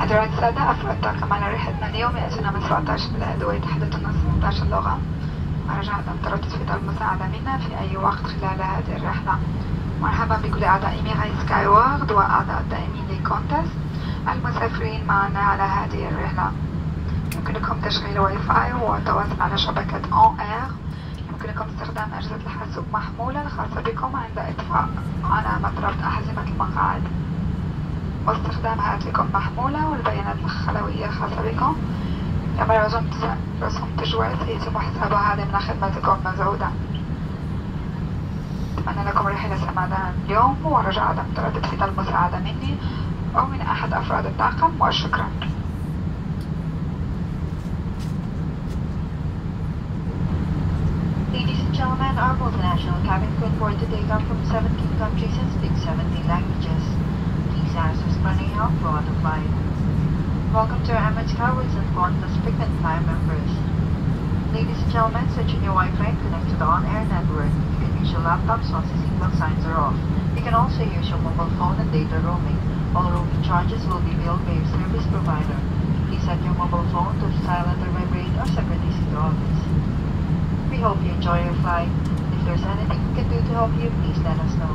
حضرات السادة، أفراد طاقم على رحلتنا اليوم يأتون من 17 بلاد ويتحدثون 16 لغة، ورجاء عدم التردد في طلب المساعدة منا في أي وقت خلال هذه الرحلة. مرحبا بكل أعضاء إيميراي سكاي وورد وأعضاء الدائمين لكونتس المسافرين معنا على هذه الرحلة. يمكنكم تشغيل واي فاي والتواصل على شبكة أون إير. يمكنكم استخدام أجهزة الحاسوب محمولة الخاصة بكم عند إطفاء علامة ربط أحزمة المقاعد، واستخدام هاتفكم محمولة والبيانات الخلوية الخاصة بكم. كما رسوم تجوال سيتم حسابها ضمن خدمتكم مزعودة. أتمنى لكم رحلة سعيدة اليوم، ورجاء عدم التردد في طلب مساعدة مني أو من أحد أفراد الطاقم، وشكرا. Ladies and gentlemen, our multinational cabin crew for today come from 17 countries and speak 17 languages. Please ask us for any help throughout the flight. Welcome to our Emirates Skywards and Qantas frequent flyer members. Ladies and gentlemen, switch on your Wi-Fi and connect to the on-air network. You can use your laptops once the seatbelt signs are off. You can also use your mobile phone and data roaming. All roaming charges will be billed by your service provider. Please set your mobile phone to silent or vibrate or separately to the office. We hope you enjoy your flight. If there's anything we can do to help you, please let us know.